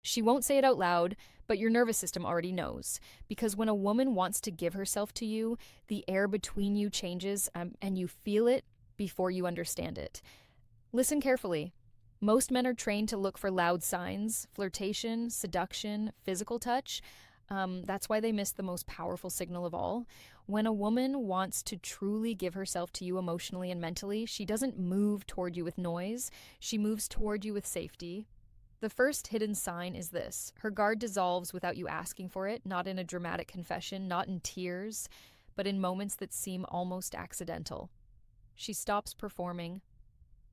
She won't say it out loud, but your nervous system already knows. Because when a woman wants to give herself to you, the air between you changes and you feel it before you understand it. Listen carefully. Most men are trained to look for loud signs, flirtation, seduction, physical touch. That's why they miss the most powerful signal of all. When a woman wants to truly give herself to you emotionally and mentally, she doesn't move toward you with noise, she moves toward you with safety. The first hidden sign is this: her guard dissolves without you asking for it, not in a dramatic confession, not in tears, but in moments that seem almost accidental. She stops performing.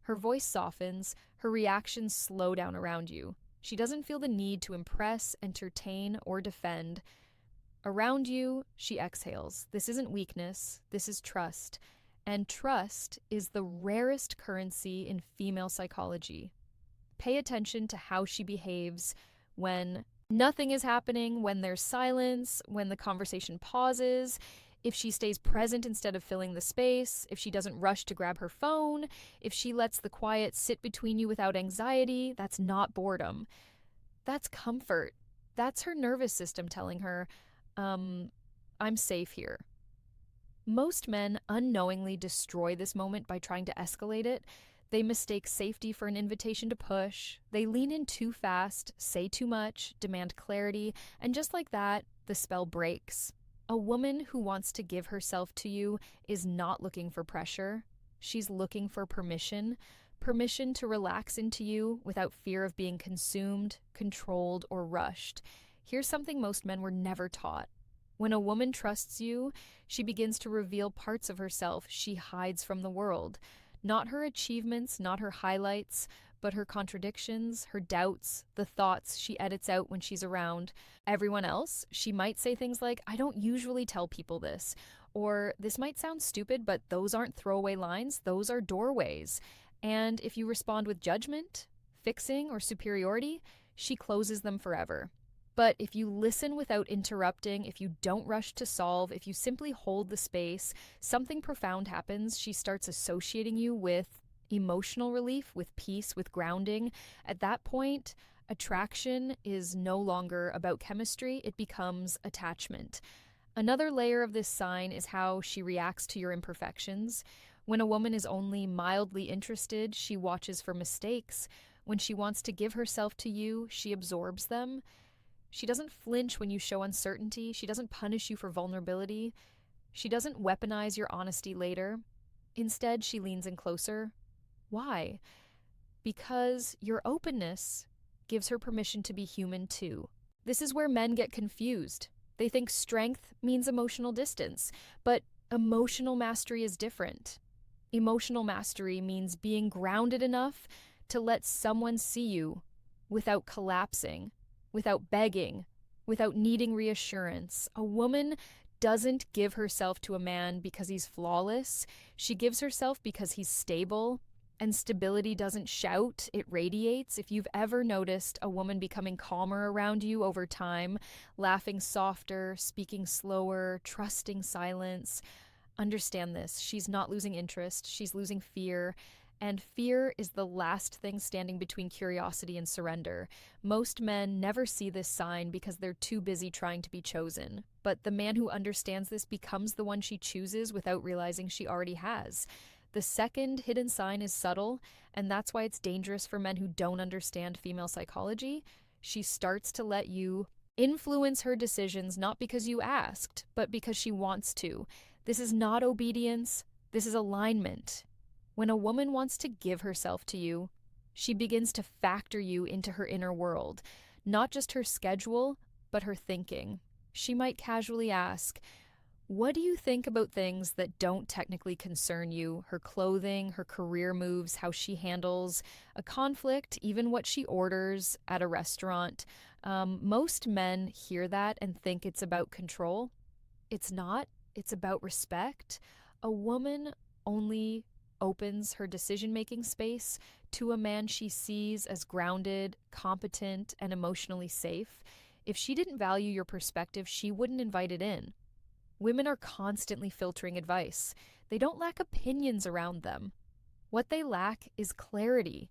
Her voice softens, her reactions slow down around you. She doesn't feel the need to impress, entertain, or defend. Around you, she exhales. This isn't weakness, this is trust. And trust is the rarest currency in female psychology. Pay attention to how she behaves when nothing is happening, when there's silence, when the conversation pauses, if she stays present instead of filling the space, if she doesn't rush to grab her phone, if she lets the quiet sit between you without anxiety. That's not boredom. That's comfort. That's her nervous system telling her, I'm safe here. Most men unknowingly destroy this moment by trying to escalate it. They mistake safety for an invitation to push. They lean in too fast, say too much, demand clarity, and just like that, the spell breaks. A woman who wants to give herself to you is not looking for pressure. She's looking for permission. Permission to relax into you without fear of being consumed, controlled, or rushed. Here's something most men were never taught. When a woman trusts you, she begins to reveal parts of herself she hides from the world. Not her achievements, not her highlights, but her contradictions, her doubts, the thoughts she edits out when she's around everyone else. She might say things like, I don't usually tell people this, or this might sound stupid, but those aren't throwaway lines, those are doorways. And if you respond with judgment, fixing, or superiority, she closes them forever. But if you listen without interrupting, if you don't rush to solve, if you simply hold the space, something profound happens. She starts associating you with emotional relief, with peace, with grounding. At that point, attraction is no longer about chemistry, it becomes attachment. Another layer of this sign is how she reacts to your imperfections. When a woman is only mildly interested, she watches for mistakes. When she wants to give herself to you, she absorbs them. She doesn't flinch when you show uncertainty. She doesn't punish you for vulnerability. She doesn't weaponize your honesty later. Instead, she leans in closer. Why? Because your openness gives her permission to be human too. This is where men get confused. They think strength means emotional distance, but emotional mastery is different. Emotional mastery means being grounded enough to let someone see you without collapsing, without begging, without needing reassurance. A woman doesn't give herself to a man because he's flawless. She gives herself because he's stable, and stability doesn't shout, it radiates. If you've ever noticed a woman becoming calmer around you over time, laughing softer, speaking slower, trusting silence, understand this. She's not losing interest, she's losing fear. And fear is the last thing standing between curiosity and surrender. Most men never see this sign because they're too busy trying to be chosen. But the man who understands this becomes the one she chooses without realizing she already has. The second hidden sign is subtle, and that's why it's dangerous for men who don't understand female psychology. She starts to let you influence her decisions not because you asked, but because she wants to. This is not obedience, this is alignment. When a woman wants to give herself to you, she begins to factor you into her inner world, not just her schedule, but her thinking. She might casually ask, what do you think about things that don't technically concern you? Her clothing, her career moves, how she handles a conflict, even what she orders at a restaurant. Most men hear that and think it's about control. It's not. It's about respect. A woman only opens her decision-making space to a man she sees as grounded, competent, and emotionally safe. If she didn't value your perspective, she wouldn't invite it in. Women are constantly filtering advice. They don't lack opinions around them. What they lack is clarity.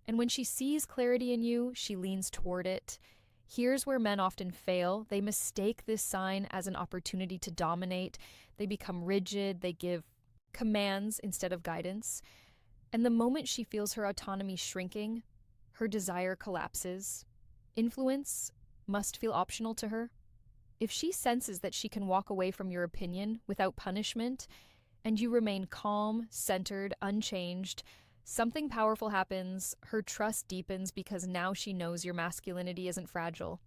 And when she sees clarity in you, she leans toward it. Here's where men often fail. They mistake this sign as an opportunity to dominate. They become rigid. They give commands instead of guidance. And the moment she feels her autonomy shrinking, her desire collapses. Influence must feel optional to her. If she senses that she can walk away from your opinion without punishment, and you remain calm, centered, unchanged, something powerful happens. Her trust deepens because now she knows your masculinity isn't fragile.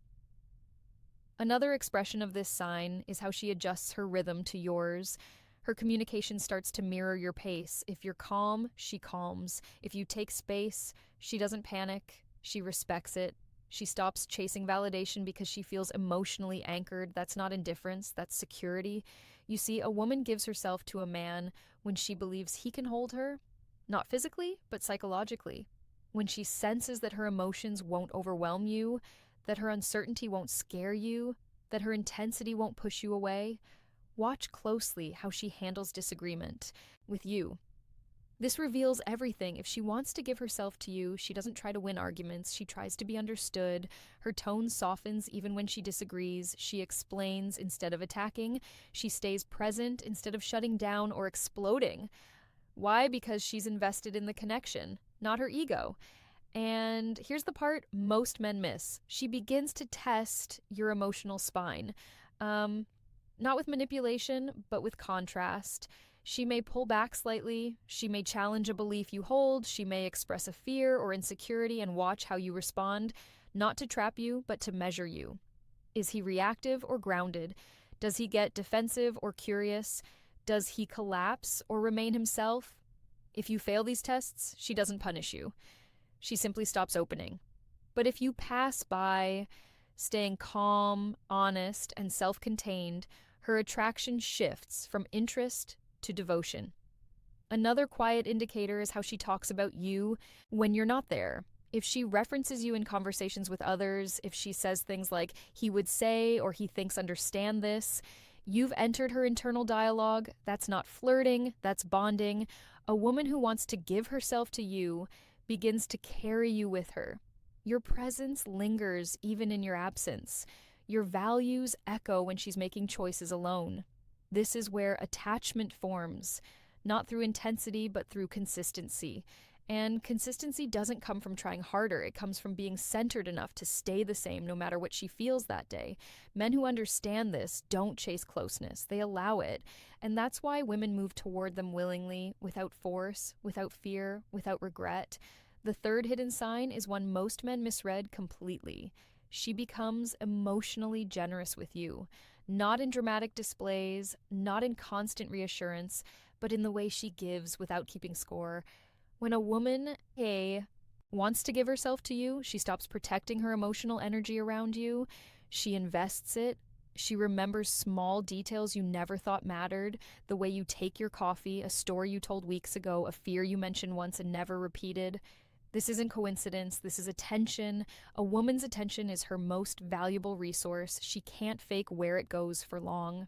Another expression of this sign is how she adjusts her rhythm to yours. Her communication starts to mirror your pace. If you're calm, she calms. If you take space, she doesn't panic. She respects it. She stops chasing validation because she feels emotionally anchored. That's not indifference, that's security. You see, a woman gives herself to a man when she believes he can hold her, not physically, but psychologically. When she senses that her emotions won't overwhelm you, that her uncertainty won't scare you, that her intensity won't push you away. Watch closely how she handles disagreement with you. This reveals everything. If she wants to give herself to you, she doesn't try to win arguments. She tries to be understood. Her tone softens even when she disagrees. She explains instead of attacking. She stays present instead of shutting down or exploding. Why? Because she's invested in the connection, not her ego. And here's the part most men miss. She begins to test your emotional spine. Not with manipulation, but with contrast. She may pull back slightly, she may challenge a belief you hold, she may express a fear or insecurity and watch how you respond, not to trap you, but to measure you. Is he reactive or grounded? Does he get defensive or curious? Does he collapse or remain himself? If you fail these tests, she doesn't punish you. She simply stops opening. But if you pass by, staying calm, honest, and self-contained, her attraction shifts from interest to devotion. Another quiet indicator is how she talks about you when you're not there. If she references you in conversations with others, if she says things like, he would say, or he thinks understand this, you've entered her internal dialogue. That's not flirting, that's bonding. A woman who wants to give herself to you begins to carry you with her. Your presence lingers even in your absence. Your values echo when she's making choices alone. This is where attachment forms, not through intensity, but through consistency. And consistency doesn't come from trying harder. It comes from being centered enough to stay the same no matter what she feels that day. Men who understand this don't chase closeness. They allow it. And that's why women move toward them willingly, without force, without fear, without regret. The third hidden sign is one most men misread completely. She becomes emotionally generous with you. Not in dramatic displays, not in constant reassurance, but in the way she gives without keeping score. When a woman, wants to give herself to you, she stops protecting her emotional energy around you. She invests it. She remembers small details you never thought mattered, the way you take your coffee, a story you told weeks ago, a fear you mentioned once and never repeated. This isn't coincidence. This is attention. A woman's attention is her most valuable resource. She can't fake where it goes for long.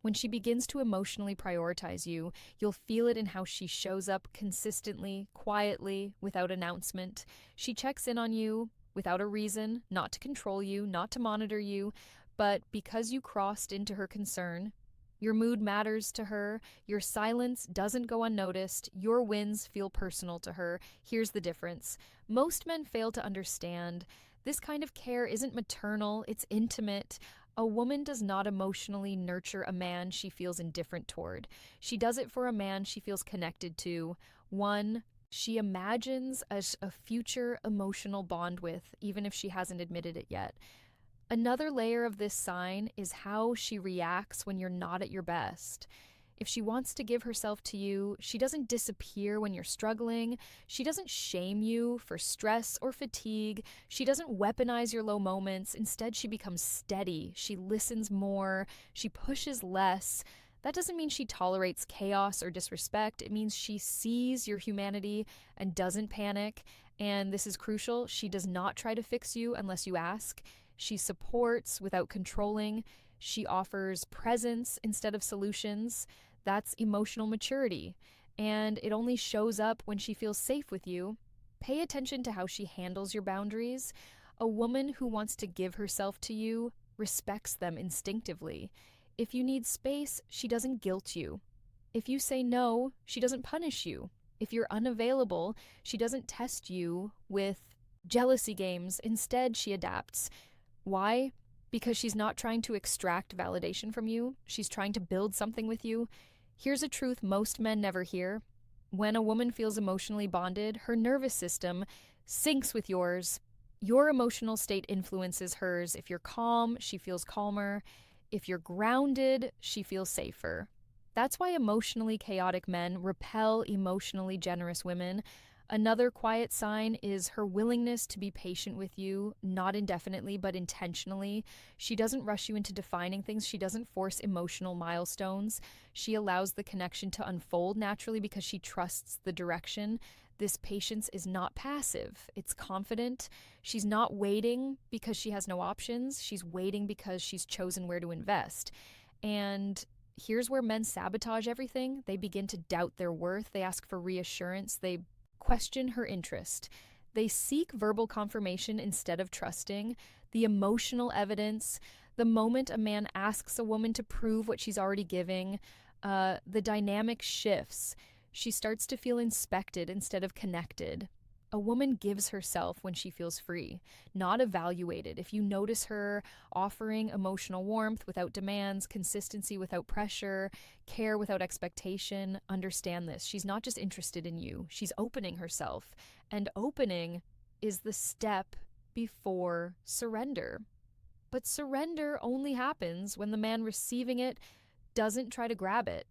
When she begins to emotionally prioritize you, you'll feel it in how she shows up consistently, quietly, without announcement. She checks in on you without a reason, not to control you, not to monitor you, but because you crossed into her concern. Your mood matters to her. Your silence doesn't go unnoticed. Your wins feel personal to her. Here's the difference. Most men fail to understand. This kind of care isn't maternal, it's intimate. A woman does not emotionally nurture a man she feels indifferent toward. She does it for a man she feels connected to. One she imagines a future emotional bond with, even if she hasn't admitted it yet. Another layer of this sign is how she reacts when you're not at your best. If she wants to give herself to you, she doesn't disappear when you're struggling. She doesn't shame you for stress or fatigue. She doesn't weaponize your low moments. Instead, she becomes steady. She listens more. She pushes less. That doesn't mean she tolerates chaos or disrespect. It means she sees your humanity and doesn't panic. And this is crucial. She does not try to fix you unless you ask. She supports without controlling. She offers presence instead of solutions. That's emotional maturity. And it only shows up when she feels safe with you. Pay attention to how she handles your boundaries. A woman who wants to give herself to you respects them instinctively. If you need space, she doesn't guilt you. If you say no, she doesn't punish you. If you're unavailable, she doesn't test you with jealousy games. Instead, she adapts. Why? Because she's not trying to extract validation from you. She's trying to build something with you. Here's a truth most men never hear. When a woman feels emotionally bonded, her nervous system syncs with yours. Your emotional state influences hers. If you're calm, she feels calmer. If you're grounded, she feels safer. That's why emotionally chaotic men repel emotionally generous women. Another quiet sign is her willingness to be patient with you, not indefinitely, but intentionally. She doesn't rush you into defining things. She doesn't force emotional milestones. She allows the connection to unfold naturally because she trusts the direction. This patience is not passive, it's confident. She's not waiting because she has no options. She's waiting because she's chosen where to invest. And here's where men sabotage everything. They begin to doubt their worth. They ask for reassurance. They question her interest. They seek verbal confirmation instead of trusting. The emotional evidence, the moment a man asks a woman to prove what she's already giving, the dynamic shifts. She starts to feel inspected instead of connected. A woman gives herself when she feels free, not evaluated. If you notice her offering emotional warmth without demands, consistency without pressure, care without expectation, understand this. She's not just interested in you, she's opening herself. And opening is the step before surrender. But surrender only happens when the man receiving it doesn't try to grab it.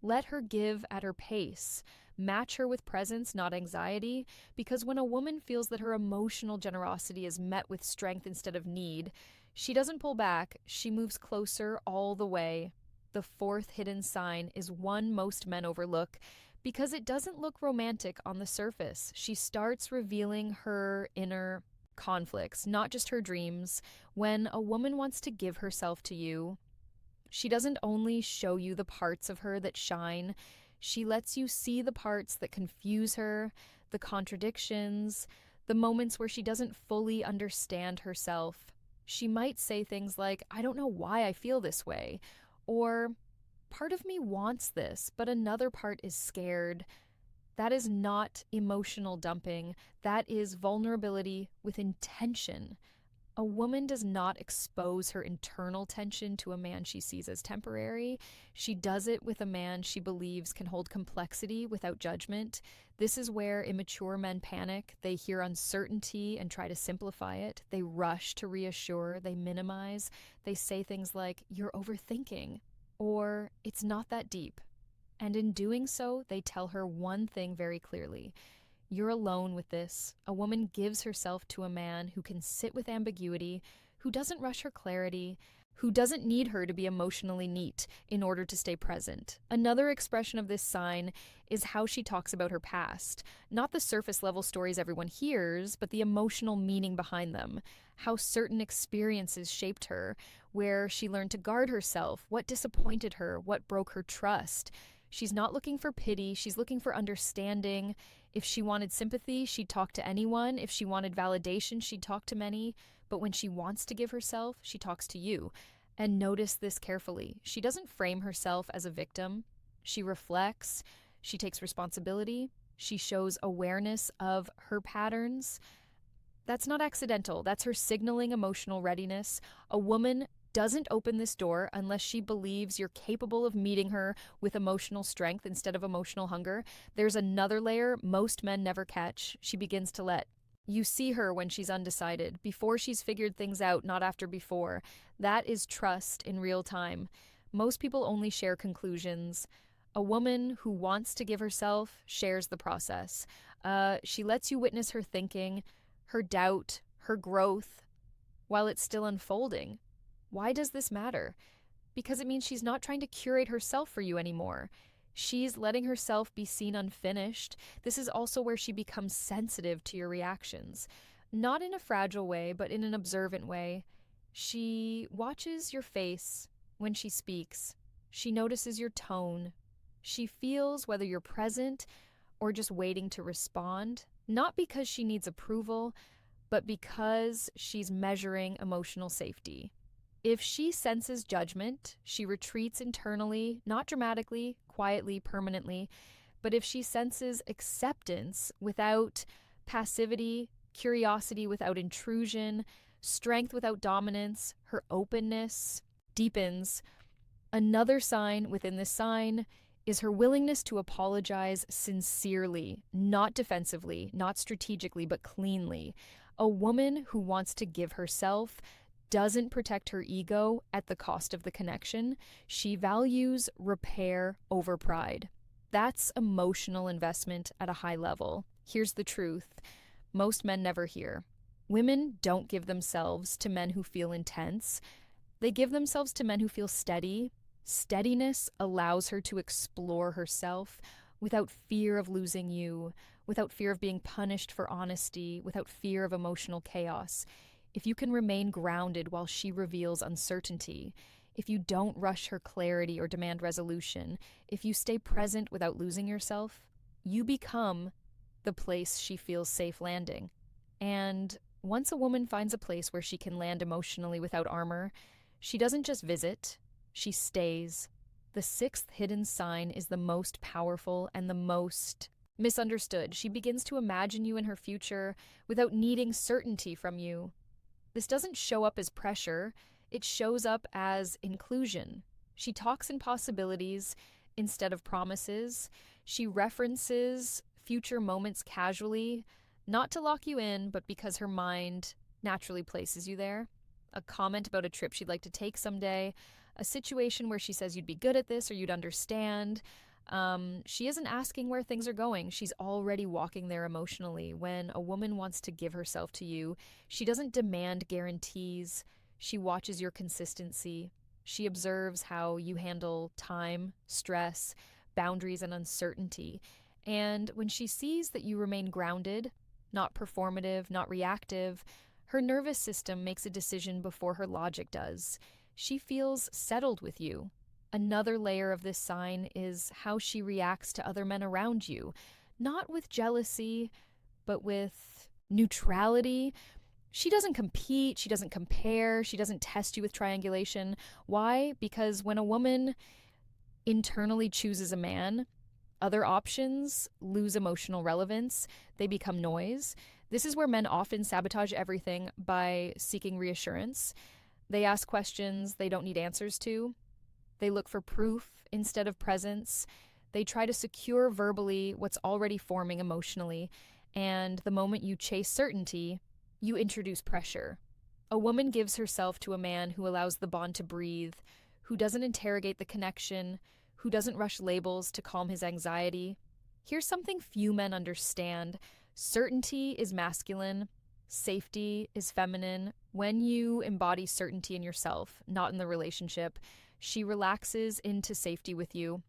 Let her give at her pace. Match her with presence, not anxiety, because when a woman feels that her emotional generosity is met with strength instead of need, she doesn't pull back, she moves closer all the way. The fourth hidden sign is one most men overlook because it doesn't look romantic on the surface. She starts revealing her inner conflicts, not just her dreams. When a woman wants to give herself to you, she doesn't only show you the parts of her that shine, she lets you see the parts that confuse her, the contradictions, the moments where she doesn't fully understand herself. She might say things like, "I don't know why I feel this way," or "Part of me wants this, but another part is scared." That is not emotional dumping. That is vulnerability with intention. A woman does not expose her internal tension to a man she sees as temporary. She does it with a man she believes can hold complexity without judgment. This is where immature men panic. They hear uncertainty and try to simplify it. They rush to reassure. They minimize. They say things like, "You're overthinking," or "It's not that deep." And in doing so, they tell her one thing very clearly: you're alone with this. A woman gives herself to a man who can sit with ambiguity, who doesn't rush her clarity, who doesn't need her to be emotionally neat in order to stay present. Another expression of this sign is how she talks about her past. Not the surface level stories everyone hears, but the emotional meaning behind them. How certain experiences shaped her, where she learned to guard herself, what disappointed her, what broke her trust. She's not looking for pity, she's looking for understanding. If she wanted sympathy, she'd talk to anyone. If she wanted validation, she'd talk to many. But when she wants to give herself, she talks to you. And notice this carefully. She doesn't frame herself as a victim. She reflects. She takes responsibility. She shows awareness of her patterns. That's not accidental. That's her signaling emotional readiness. A woman doesn't open this door unless she believes you're capable of meeting her with emotional strength instead of emotional hunger. There's another layer most men never catch. She begins to let you see her when she's undecided, before she's figured things out, not after before. That is trust in real time. Most people only share conclusions. A woman who wants to give herself shares the process. She lets you witness her thinking, her doubt, her growth, while it's still unfolding. Why does this matter? Because it means she's not trying to curate herself for you anymore. She's letting herself be seen unfinished. This is also where she becomes sensitive to your reactions. Not in a fragile way, but in an observant way. She watches your face when she speaks. She notices your tone. She feels whether you're present or just waiting to respond. Not because she needs approval, but because she's measuring emotional safety. If she senses judgment, she retreats internally, not dramatically, quietly, permanently. But if she senses acceptance without passivity, curiosity without intrusion, strength without dominance, her openness deepens. Another sign within this sign is her willingness to apologize sincerely, not defensively, not strategically, but cleanly. A woman who wants to give herself doesn't protect her ego at the cost of the connection. She values repair over pride. That's emotional investment at a high level. Here's the truth most men never hear. Women don't give themselves to men who feel intense. They give themselves to men who feel steady. Steadiness allows her to explore herself without fear of losing you, without fear of being punished for honesty, without fear of emotional chaos. If you can remain grounded while she reveals uncertainty, if you don't rush her clarity or demand resolution, if you stay present without losing yourself, you become the place she feels safe landing. And once a woman finds a place where she can land emotionally without armor, she doesn't just visit, she stays. The sixth hidden sign is the most powerful and the most misunderstood. She begins to imagine you in her future without needing certainty from you. This doesn't show up as pressure, it shows up as inclusion. She talks in possibilities instead of promises. She references future moments casually, not to lock you in, but because her mind naturally places you there. A comment about a trip she'd like to take someday, a situation where she says you'd be good at this or you'd understand. She isn't asking where things are going. She's already walking there emotionally. When a woman wants to give herself to you, she doesn't demand guarantees. She watches your consistency. She observes how you handle time, stress, boundaries, and uncertainty. And when she sees that you remain grounded, not performative, not reactive, her nervous system makes a decision before her logic does. She feels settled with you. Another layer of this sign is how she reacts to other men around you, not with jealousy, but with neutrality. She doesn't compete, she doesn't compare, she doesn't test you with triangulation. Why? Because when a woman internally chooses a man, other options lose emotional relevance, they become noise. This is where men often sabotage everything by seeking reassurance. They ask questions they don't need answers to. They look for proof instead of presence. They try to secure verbally what's already forming emotionally. And the moment you chase certainty, you introduce pressure. A woman gives herself to a man who allows the bond to breathe, who doesn't interrogate the connection, who doesn't rush labels to calm his anxiety. Here's something few men understand. Certainty is masculine. Safety is feminine. When you embody certainty in yourself, not in the relationship, she relaxes into safety with you.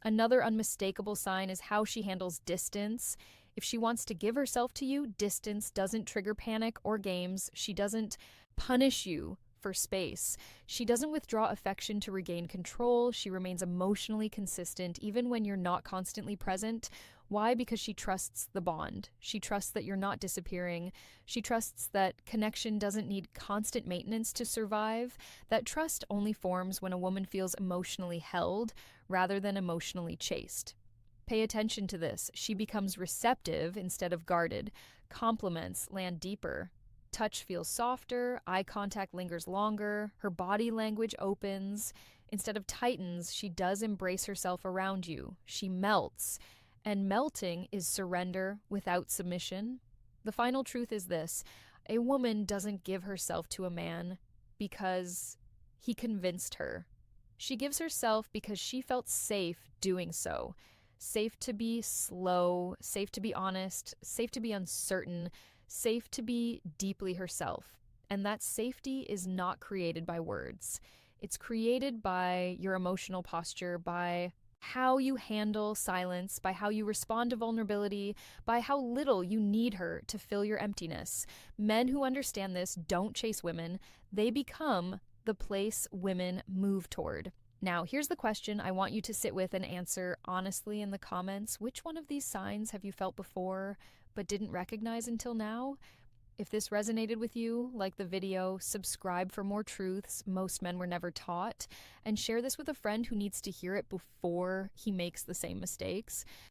Another unmistakable sign is how she handles distance. If she wants to give herself to you, distance doesn't trigger panic or games. She doesn't punish you for space. She doesn't withdraw affection to regain control. She remains emotionally consistent even when you're not constantly present. Why? Because she trusts the bond. She trusts that you're not disappearing. She trusts that connection doesn't need constant maintenance to survive. That trust only forms when a woman feels emotionally held rather than emotionally chased. Pay attention to this. She becomes receptive instead of guarded. Compliments land deeper. Touch feels softer. Eye contact lingers longer. Her body language opens. Instead of tightens, she does embrace herself around you. She melts. And melting is surrender without submission. The final truth is this: a woman doesn't give herself to a man because he convinced her. She gives herself because she felt safe doing so. Safe to be slow, safe to be honest, safe to be uncertain, safe to be deeply herself. And that safety is not created by words. It's created by your emotional posture, by how you handle silence, by how you respond to vulnerability, by how little you need her to fill your emptiness. Men who understand this don't chase women. They become the place women move toward. Now, here's the question I want you to sit with and answer honestly in the comments. Which one of these signs have you felt before but didn't recognize until now? If this resonated with you, like the video, subscribe for more truths most men were never taught, and share this with a friend who needs to hear it before he makes the same mistakes.